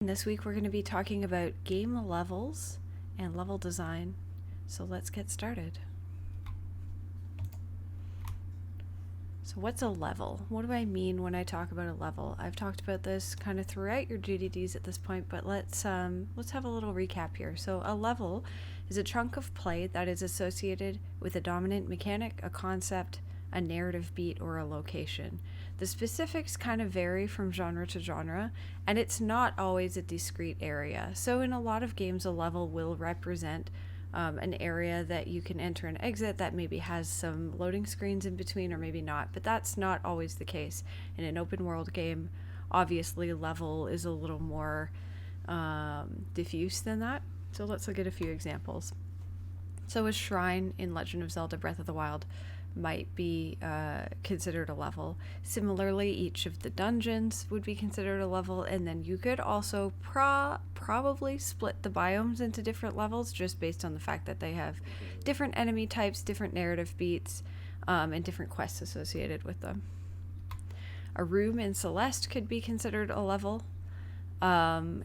This week we're going to be talking about game levels and level design. So let's get started. So what's a level? What do I mean when I talk about a level? I've talked about this kind of throughout your GDDs at this point, but let's have a little recap here. So a level is a chunk of play that is associated with a dominant mechanic, a concept, a narrative beat, or a location. The specifics kind of vary from genre to genre, and it's not always a discrete area. So in a lot of games, a level will represent an area that you can enter and exit that maybe has some loading screens in between, or maybe not, but that's not always the case. In an open world game, obviously level is a little more diffuse than that. So let's look at a few examples. So a shrine in Legend of Zelda Breath of the Wild might be considered a level. Similarly, each of the dungeons would be considered a level, and then you could also probably split the biomes into different levels just based on the fact that they have different enemy types, different narrative beats, and different quests associated with them. A room in Celeste could be considered a level.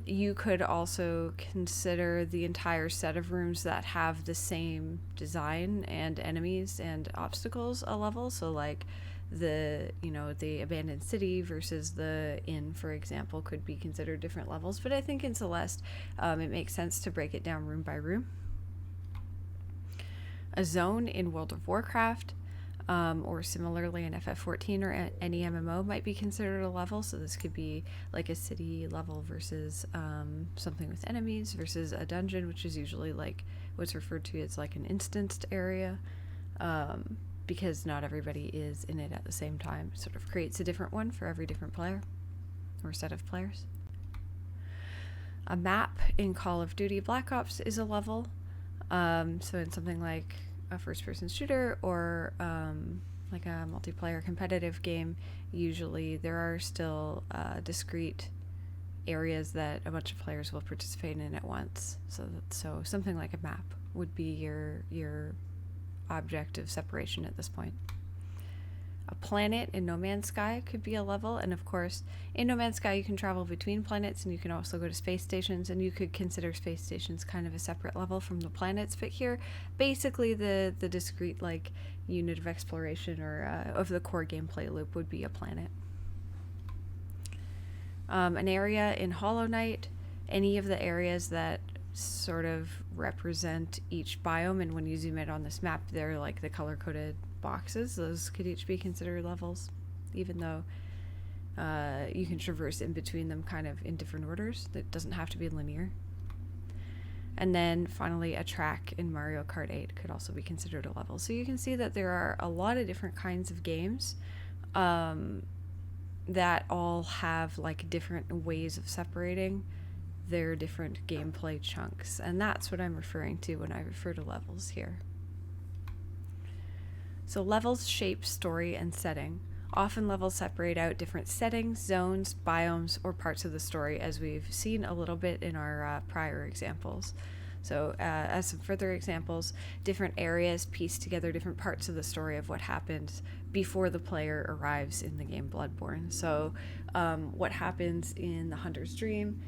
You could also consider the entire set of rooms that have the same design and enemies and obstacles a level. So like the abandoned city versus the inn, for example, could be considered different levels. But I think in Celeste, it makes sense to break it down room by room. A zone in World of Warcraft, or similarly in FF14 or any MMO might be considered a level. So this could be like a city level versus something with enemies versus a dungeon, which is usually like what's referred to as like an instanced area, because not everybody is in it at the same time. It sort of creates a different one for every different player or set of players. A map in Call of Duty Black Ops is a level. So in something like a first-person shooter or like a multiplayer competitive game, usually there are still discrete areas that a bunch of players will participate in at once. So something like a map would be your object of separation at this point. A planet in No Man's Sky could be a level, and of course in No Man's Sky you can travel between planets and you can also go to space stations, and you could consider space stations kind of a separate level from the planets. But here basically the discrete like unit of exploration or of the core gameplay loop would be a planet. An area in Hollow Knight, any of the areas that sort of represent each biome, and when you zoom in on this map they're like the color-coded boxes. Those could each be considered levels, even though you can traverse in between them kind of in different orders. That doesn't have to be linear. And then finally, a track in Mario Kart 8 could also be considered a level. So you can see that there are a lot of different kinds of games that all have like different ways of separating their different gameplay chunks, and that's what I'm referring to when I refer to levels here. So levels shape story and setting. Often levels separate out different settings, zones, biomes, or parts of the story, as we've seen a little bit in our prior examples. So as some further examples, different areas piece together different parts of the story of what happens before the player arrives in the game Bloodborne. So what happens in the Hunter's Dream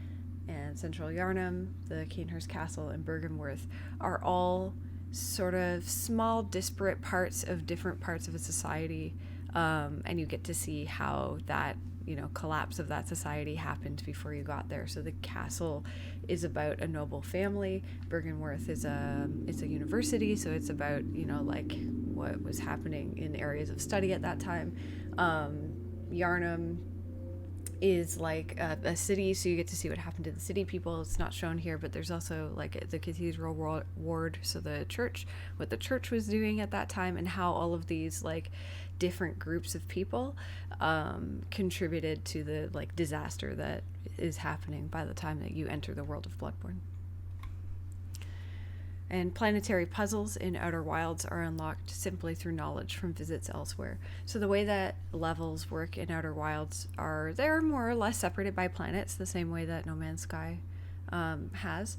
and Central Yharnam, the Cainhurst Castle, and Byrgenwerth are all sort of small disparate parts of different parts of a society, and you get to see how that collapse of that society happened before you got there. So the castle is about a noble family. Byrgenwerth is it's a university, so it's about like what was happening in areas of study at that time. Yharnam is like a city, so you get to see what happened to the city people. It's not shown here, but there's also like the cathedral ward, so the church, what the church was doing at that time, and how all of these like different groups of people contributed to the like disaster that is happening by the time that you enter the world of Bloodborne. And planetary puzzles in Outer Wilds are unlocked simply through knowledge from visits elsewhere. So the way that levels work in Outer Wilds are they're more or less separated by planets, the same way that No Man's Sky has.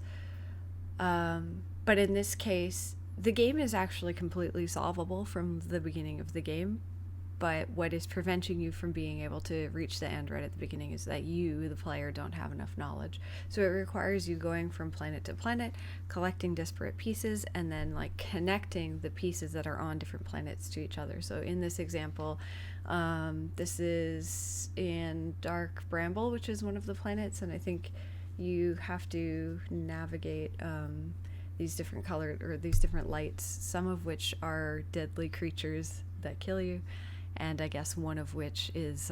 But in this case, the game is actually completely solvable from the beginning of the game. but what is preventing you from being able to reach the end right at the beginning is that you, the player, don't have enough knowledge. So it requires you going from planet to planet, collecting disparate pieces, and then like connecting the pieces that are on different planets to each other. So in this example, this is in Dark Bramble, which is one of the planets, and I think you have to navigate these different colored or these different lights, some of which are deadly creatures that kill you, and I guess one of which is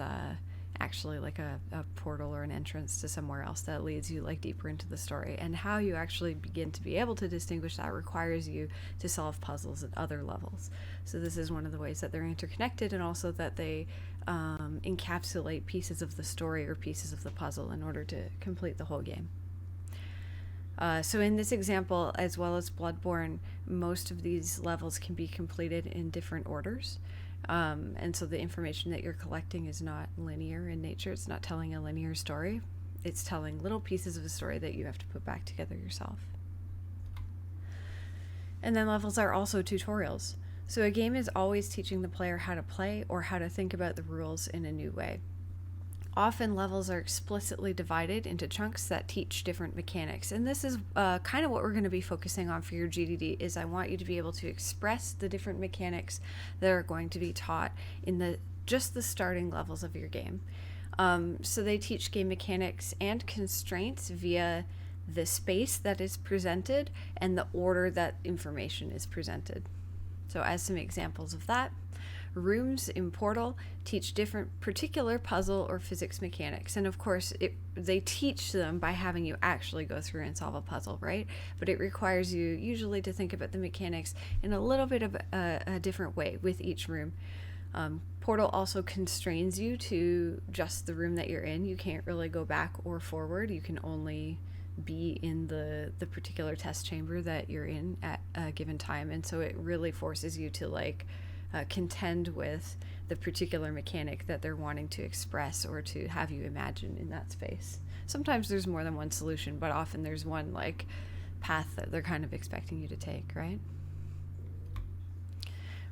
actually like a portal or an entrance to somewhere else that leads you like deeper into the story. And how you actually begin to be able to distinguish that requires you to solve puzzles at other levels. So this is one of the ways that they're interconnected, and also that they encapsulate pieces of the story or pieces of the puzzle in order to complete the whole game. So in this example, as well as Bloodborne, most of these levels can be completed in different orders. And so the information that you're collecting is not linear in nature. It's not telling a linear story. It's telling little pieces of a story that you have to put back together yourself. And then levels are also tutorials. So a game is always teaching the player how to play or how to think about the rules in a new way. Often levels are explicitly divided into chunks that teach different mechanics. And this is kind of what we're going to be focusing on for your GDD, is I want you to be able to express the different mechanics that are going to be taught in just the starting levels of your game. So they teach game mechanics and constraints via the space that is presented and the order that information is presented. So as some examples of that, rooms in Portal teach different particular puzzle or physics mechanics. And of course, they teach them by having you actually go through and solve a puzzle, right? But it requires you usually to think about the mechanics in a little bit of a different way with each room. Portal also constrains you to just the room that you're in. You can't really go back or forward. You can only be in the particular test chamber that you're in at a given time. And so it really forces you to contend with the particular mechanic that they're wanting to express or to have you imagine in that space. Sometimes there's more than one solution, but often there's one path that they're kind of expecting you to take, right?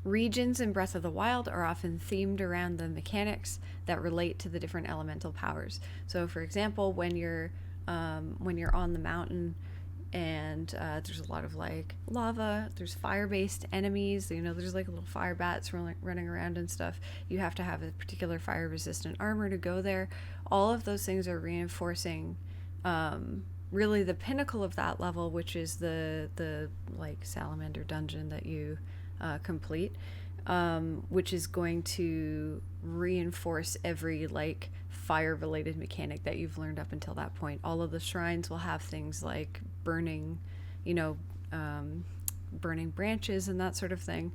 Regions in Breath of the Wild are often themed around the mechanics that relate to the different elemental powers. So for example, when you're on the mountain, and there's a lot of lava, there's fire-based enemies, there's little fire bats running around and stuff. You have to have a particular fire-resistant armor to go there. All of those things are reinforcing really the pinnacle of that level, which is the salamander dungeon that you complete, which is going to reinforce every fire-related mechanic that you've learned up until that point. All of the shrines will have things like burning branches and that sort of thing,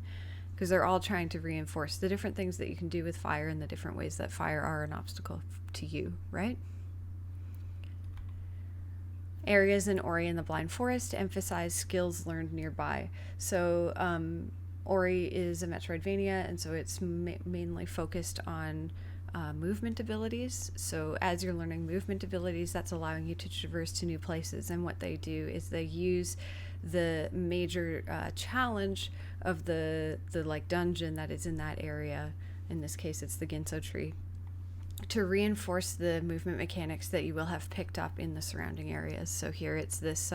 because they're all trying to reinforce the different things that you can do with fire and the different ways that fire are an obstacle to you, right? Areas in Ori and the Blind Forest emphasize skills learned nearby. So Ori is a Metroidvania, and so it's mainly focused on movement abilities. So as you're learning movement abilities, that's allowing you to traverse to new places. And what they do is they use the major challenge of the dungeon that is in that area. In this case, it's the Ginso tree, to reinforce the movement mechanics that you will have picked up in the surrounding areas. So here it's this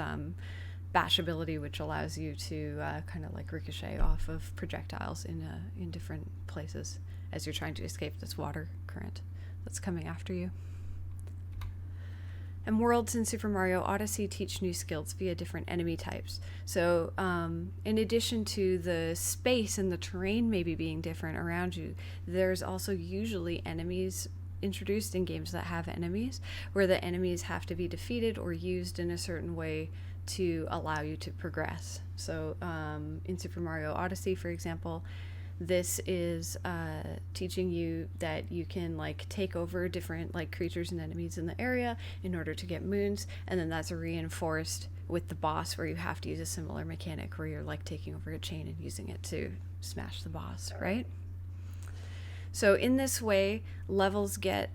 bash ability, which allows you to kind of ricochet off of projectiles in different places as you're trying to escape this water current that's coming after you. And worlds in Super Mario Odyssey teach new skills via different enemy types. So in addition to the space and the terrain maybe being different around you, there's also usually enemies introduced in games that have enemies, where the enemies have to be defeated or used in a certain way to allow you to progress. So in Super Mario Odyssey, for example, this is teaching you that you can take over different creatures and enemies in the area in order to get moons, and then that's reinforced with the boss, where you have to use a similar mechanic where you're taking over a chain and using it to smash the boss, right? So in this way, levels get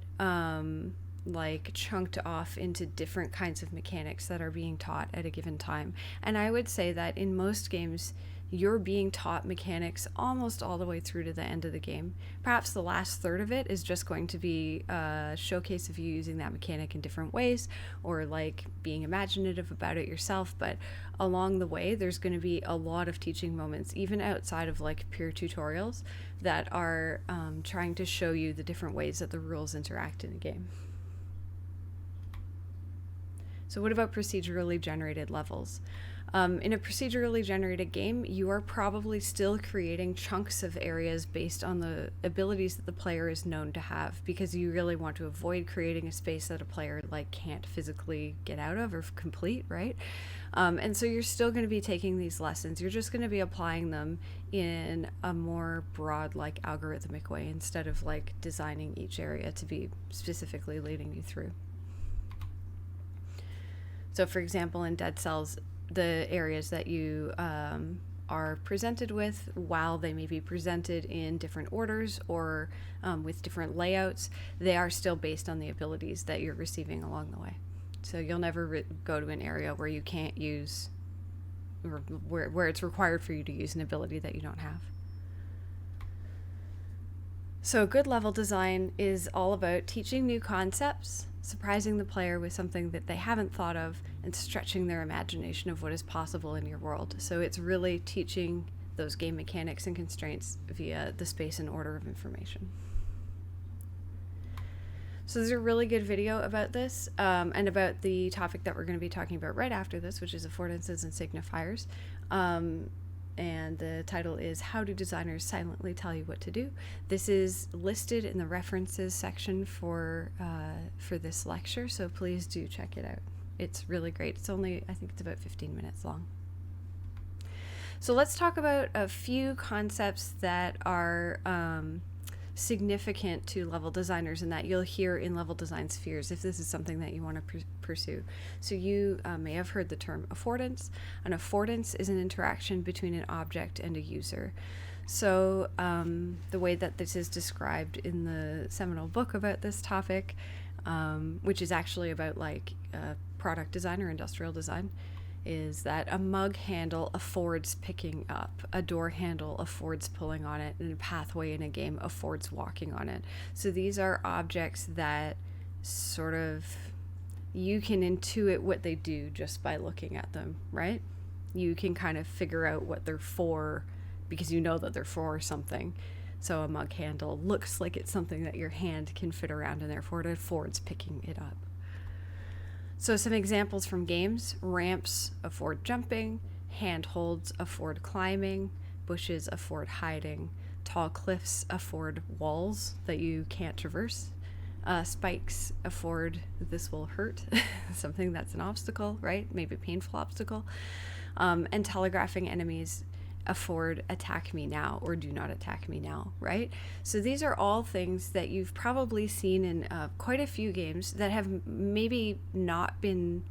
chunked off into different kinds of mechanics that are being taught at a given time. And I would say that in most games, you're being taught mechanics almost all the way through to the end of the game. Perhaps the last third of it is just going to be a showcase of you using that mechanic in different ways, or like being imaginative about it yourself. But along the way, there's going to be a lot of teaching moments, even outside of like pure tutorials, that are trying to show you the different ways that the rules interact in a game. So what about procedurally generated levels? In a procedurally generated game, you are probably still creating chunks of areas based on the abilities that the player is known to have, because you really want to avoid creating a space that a player like can't physically get out of or complete, right? And so you're still going to be taking these lessons. You're just going to be applying them in a more broad, like algorithmic way, instead of like designing each area to be specifically leading you through. So for example, in Dead Cells, the areas that you are presented with, while they may be presented in different orders or with different layouts, they are still based on the abilities that you're receiving along the way. So you'll never go to an area where you can't use, or where it's required for you to use an ability that you don't have. So good level design is all about teaching new concepts, surprising the player with something that they haven't thought of, and stretching their imagination of what is possible in your world. So it's really teaching those game mechanics and constraints via the space and order of information. So there's a really good video about this and about the topic that we're going to be talking about right after this, which is affordances and signifiers. And the title is How Do Designers Silently Tell You What to Do? This is listed in the references section for this lecture, so please do check it out. It's really great. It's only, I think it's about 15 minutes long. So let's talk about a few concepts that are significant to level designers and that you'll hear in level design spheres if this is something that you want to pursue. So you may have heard the term affordance. An affordance is an interaction between an object and a user. So the way that this is described in the seminal book about this topic, which is actually about like product design or industrial design, is that a mug handle affords picking up, a door handle affords pulling on it, and a pathway in a game affords walking on it. So these are objects that sort of, you can intuit what they do just by looking at them, right? You can kind of figure out what they're for because you know that they're for something. So a mug handle looks like it's something that your hand can fit around, and therefore it affords picking it up. So some examples from games: ramps afford jumping, handholds afford climbing, bushes afford hiding, tall cliffs afford walls that you can't traverse, spikes afford this will hurt, something that's an obstacle, right? Maybe a painful obstacle, and telegraphing enemies afford attack me now or do not attack me now, right? So these are all things that you've probably seen in quite a few games that have maybe not been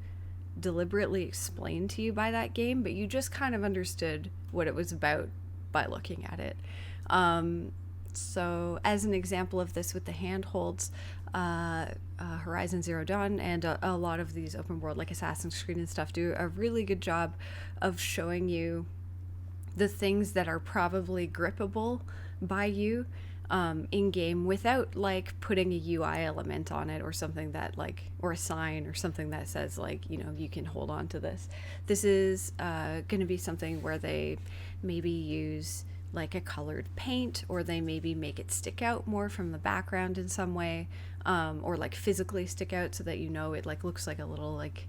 deliberately explained to you by that game, but you just kind of understood what it was about by looking at it. So as an example of this with the handholds, Horizon Zero Dawn and a lot of these open world like Assassin's Creed and stuff do a really good job of showing you the things that are probably grippable by you in game without like putting a UI element on it or something that like, or a sign or something that says like, you know, you can hold on to this. This is going to be something where they maybe use like a colored paint, or they maybe make it stick out more from the background in some way, or like physically stick out so that you know it like looks like a little like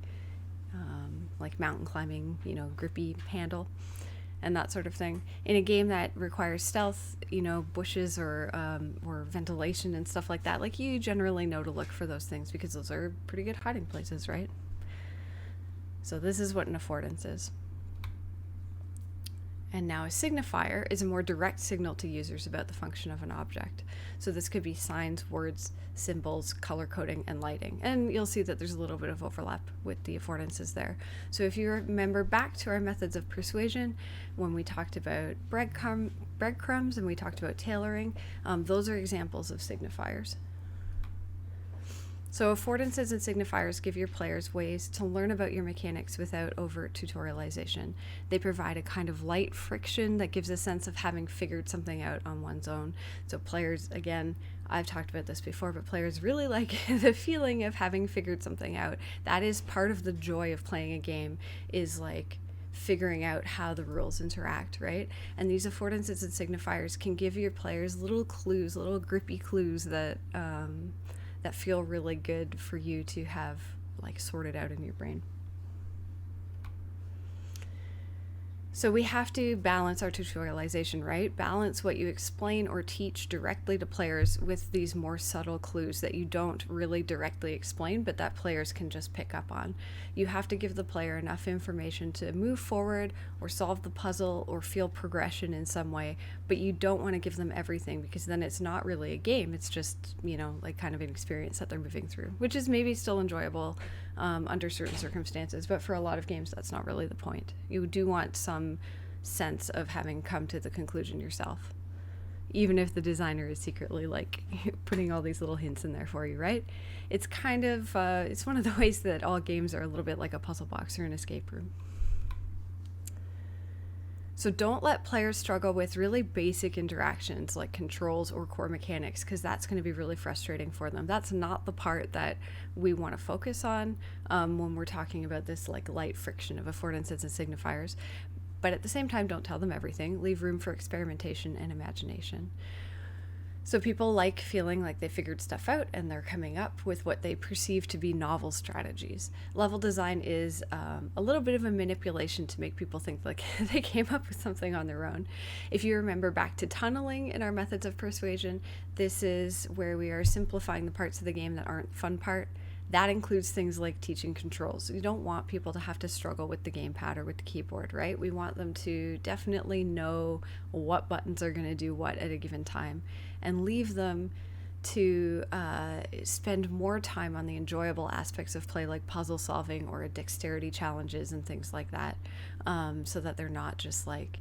mountain climbing, you know, grippy handle and that sort of thing. In a game that requires stealth, you know, bushes or ventilation and stuff like that, like you generally know to look for those things because those are pretty good hiding places, right? So this is what an affordance is. And now a signifier is a more direct signal to users about the function of an object. So this could be signs, words, symbols, color coding, and lighting. And you'll see that there's a little bit of overlap with the affordances there. So if you remember back to our methods of persuasion, when we talked about breadcrumbs and we talked about tailoring, those are examples of signifiers. So affordances and signifiers give your players ways to learn about your mechanics without overt tutorialization. They provide a kind of light friction that gives a sense of having figured something out on one's own. So players, again, I've talked about this before, but players really like the feeling of having figured something out. That is part of the joy of playing a game, is like figuring out how the rules interact, right? And these affordances and signifiers can give your players little clues, little grippy clues that that feel really good for you to have like sorted out in your brain. So we have to balance our tutorialization, right? Balance what you explain or teach directly to players with these more subtle clues that you don't really directly explain, but that players can just pick up on. You have to give the player enough information to move forward or solve the puzzle or feel progression in some way, but you don't want to give them everything, because then it's not really a game. It's just, like kind of an experience that they're moving through, which is maybe still enjoyable under certain circumstances, but for a lot of games that's not really the point. You do want some sense of having come to the conclusion yourself, even if the designer is secretly like putting all these little hints in there for you, right? It's kind of it's one of the ways that all games are a little bit like a puzzle box or an escape room. So don't let players struggle with really basic interactions like controls or core mechanics, because that's going to be really frustrating for them. That's not the part that we want to focus on when we're talking about this like light friction of affordances and signifiers. But at the same time, don't tell them everything. Leave room for experimentation and imagination. So people like feeling like they figured stuff out and they're coming up with what they perceive to be novel strategies. Level design is a little bit of a manipulation to make people think like they came up with something on their own. If you remember back to tunneling in our methods of persuasion, this is where we are simplifying the parts of the game that aren't the fun part. That includes things like teaching controls. You don't want people to have to struggle with the gamepad or with the keyboard, right? We want them to definitely know what buttons are going to do what at a given time, and leave them to spend more time on the enjoyable aspects of play, like puzzle solving or dexterity challenges and things like that, so that they're not just like,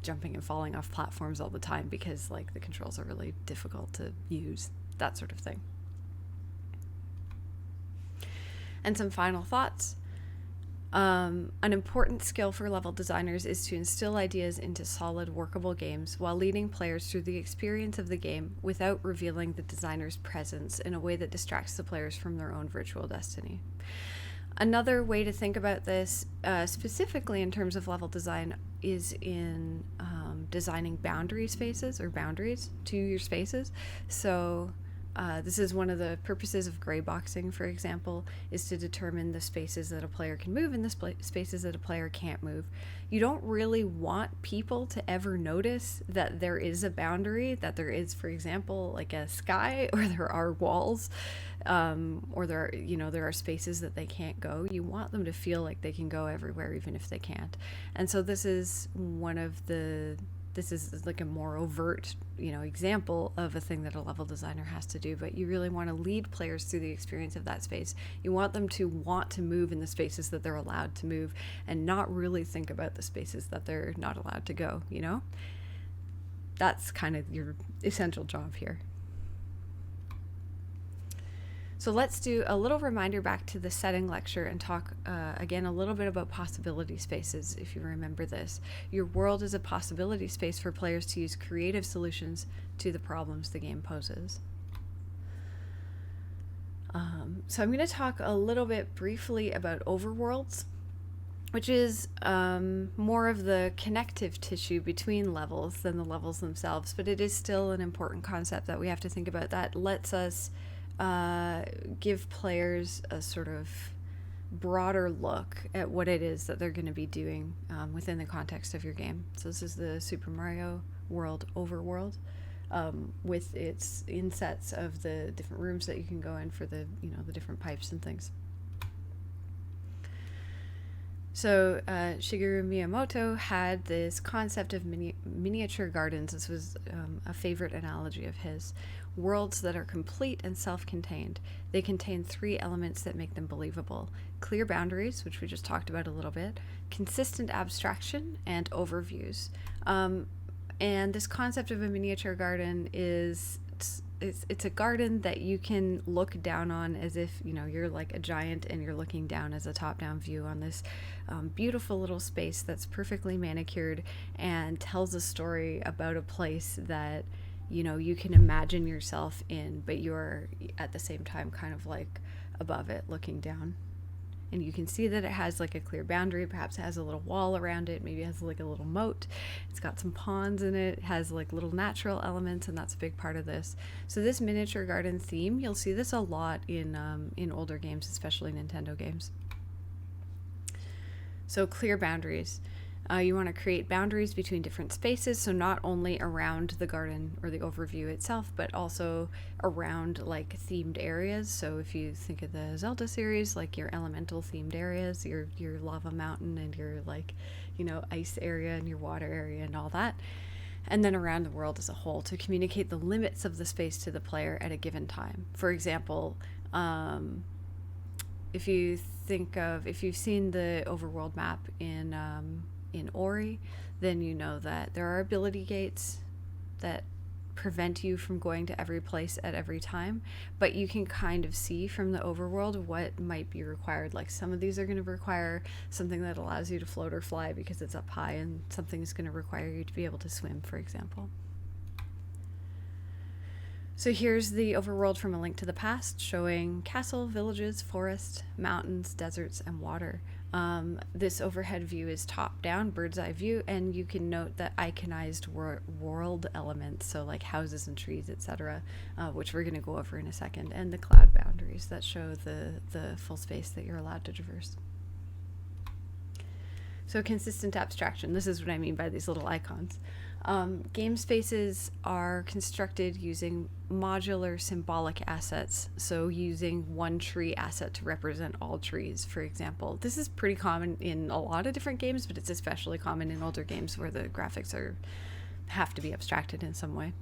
jumping and falling off platforms all the time because like the controls are really difficult to use, that sort of thing. And some final thoughts. An important skill for level designers is to instill ideas into solid, workable games while leading players through the experience of the game without revealing the designer's presence in a way that distracts the players from their own virtual destiny. Another way to think about this, specifically in terms of level design, is in designing boundary spaces or boundaries to your spaces. So this is one of the purposes of gray boxing, for example, is to determine the spaces that a player can move and the spaces that a player can't move. You don't really want people to ever notice that there is a boundary, that there is, for example, like a sky, or there are walls, or there are spaces that they can't go. You want them to feel like they can go everywhere, even if they can't. And so this is like a more overt, example of a thing that a level designer has to do, but you really want to lead players through the experience of that space. You want them to want to move in the spaces that they're allowed to move and not really think about the spaces that they're not allowed to go, That's kind of your essential job here. So let's do a little reminder back to the setting lecture and talk again a little bit about possibility spaces, if you remember this. Your world is a possibility space for players to use creative solutions to the problems the game poses. So I'm going to talk a little bit briefly about overworlds, which is more of the connective tissue between levels than the levels themselves, but it is still an important concept that we have to think about that lets us give players a sort of broader look at what it is that they're going to be doing within the context of your game. So this is the Super Mario World Overworld, with its insets of the different rooms that you can go in for the different pipes and things. So Shigeru Miyamoto had this concept of miniature gardens. This was a favorite analogy of his. Worlds that are complete and self-contained. They contain three elements that make them believable: clear boundaries, which we just talked about a little bit, consistent abstraction, and overviews. And this concept of a miniature garden is it's a garden that you can look down on as if, you know, you're like a giant and you're looking down as a top-down view on this beautiful little space that's perfectly manicured and tells a story about a place that, you know, you can imagine yourself in, but you're at the same time kind of like above it looking down. And you can see that it has like a clear boundary. Perhaps it has a little wall around it. Maybe it has like a little moat. It's got some ponds in it. It has like little natural elements, and that's a big part of this. So this miniature garden theme, you'll see this a lot in older games, especially Nintendo games. So clear boundaries. You want to create boundaries between different spaces, so not only around the garden or the overview itself, but also around like themed areas. So if you think of the Zelda series, like your elemental themed areas, your lava mountain and your like, you know, ice area and your water area and all that. And then around the world as a whole to communicate the limits of the space to the player at a given time. For example, if you've seen the overworld map in Ori, then you know that there are ability gates that prevent you from going to every place at every time, but you can kind of see from the overworld what might be required. Like some of these are going to require something that allows you to float or fly because it's up high, and something is going to require you to be able to swim, for example. So here's the overworld from A Link to the Past, showing castle, villages, forest, mountains, deserts, and water. This overhead view is top-down, bird's eye view, and you can note the iconized world elements, so like houses and trees, etc., which we're going to go over in a second, and the cloud boundaries that show the full space that you're allowed to traverse. So consistent abstraction, this is what I mean by these little icons. Game spaces are constructed using modular symbolic assets, so using one tree asset to represent all trees, for example. This is pretty common in a lot of different games, but it's especially common in older games where the graphics have to be abstracted in some way.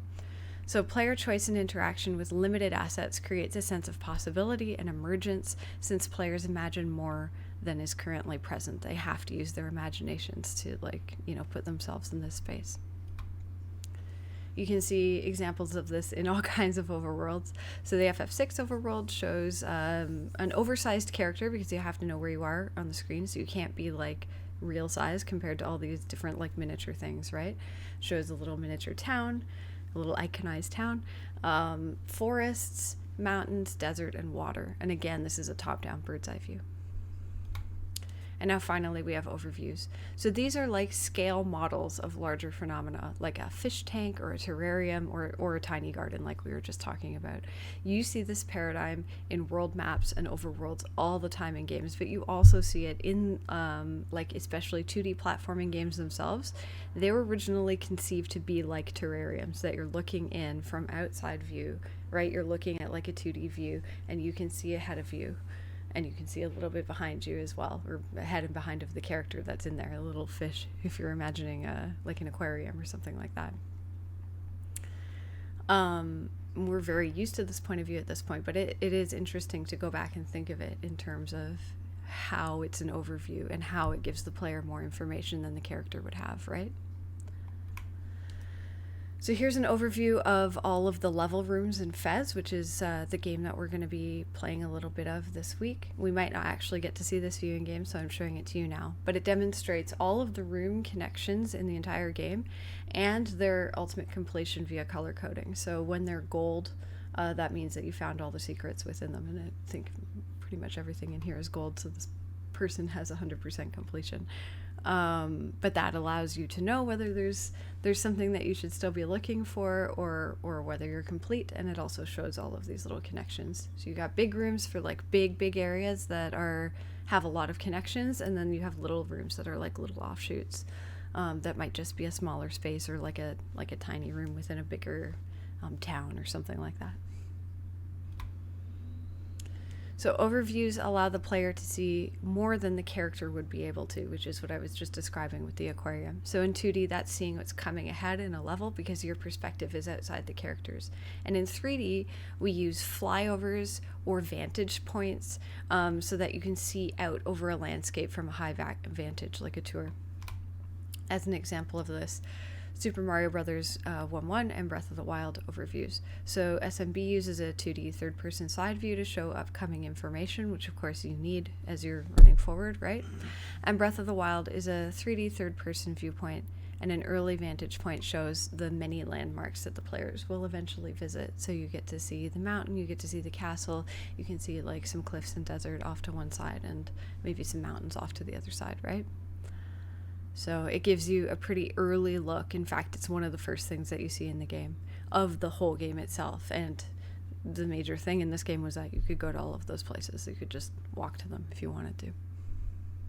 So player choice and interaction with limited assets creates a sense of possibility and emergence, since players imagine more than is currently present. They have to use their imaginations to, like, you know, put themselves in this space. You can see examples of this in all kinds of overworlds. So the FF6 overworld shows an oversized character, because you have to know where you are on the screen, so you can't be like real size compared to all these different like miniature things, right? Shows a little miniature town, a little iconized town, forests, mountains, desert, and water. And again, this is a top-down bird's eye view. And now finally we have overviews. So these are like scale models of larger phenomena, like a fish tank or a terrarium or a tiny garden like we were just talking about. You see this paradigm in world maps and overworlds all the time in games, but you also see it in like especially 2D platforming games themselves. They were originally conceived to be like terrariums that you're looking in from outside view, right? You're looking at like a 2D view and you can see ahead of you. And you can see a little bit behind you as well, or ahead and behind of the character that's in there, a little fish, if you're imagining like an aquarium or something like that. We're very used to this point of view at this point, but it is interesting to go back and think of it in terms of how it's an overview and how it gives the player more information than the character would have, right? So here's an overview of all of the level rooms in Fez, which is the game that we're going to be playing a little bit of this week. We might not actually get to see this view in game, so I'm showing it to you now. But it demonstrates all of the room connections in the entire game and their ultimate completion via color coding. So when they're gold, that means that you found all the secrets within them. And I think pretty much everything in here is gold, so this person has 100% completion. But that allows you to know whether there's something that you should still be looking for, or whether you're complete. And it also shows all of these little connections. So you got big rooms for like big areas that have a lot of connections, and then you have little rooms that are like little offshoots that might just be a smaller space, or like a tiny room within a bigger town or something like that. So overviews allow the player to see more than the character would be able to, which is what I was just describing with the aquarium. So in 2D, that's seeing what's coming ahead in a level because your perspective is outside the characters. And in 3D, we use flyovers or vantage points so that you can see out over a landscape from a high vantage, like a tour. As an example of this, Super Mario Brothers 1-1 and Breath of the Wild overviews. So SMB uses a 2D third-person side view to show upcoming information, which of course you need as you're running forward, right? And Breath of the Wild is a 3D third-person viewpoint, and an early vantage point shows the many landmarks that the players will eventually visit. So you get to see the mountain, you get to see the castle, you can see like some cliffs and desert off to one side and maybe some mountains off to the other side, right? So it gives you a pretty early look. In fact, it's one of the first things that you see in the game, of the whole game itself. And the major thing in this game was that you could go to all of those places. You could just walk to them if you wanted to.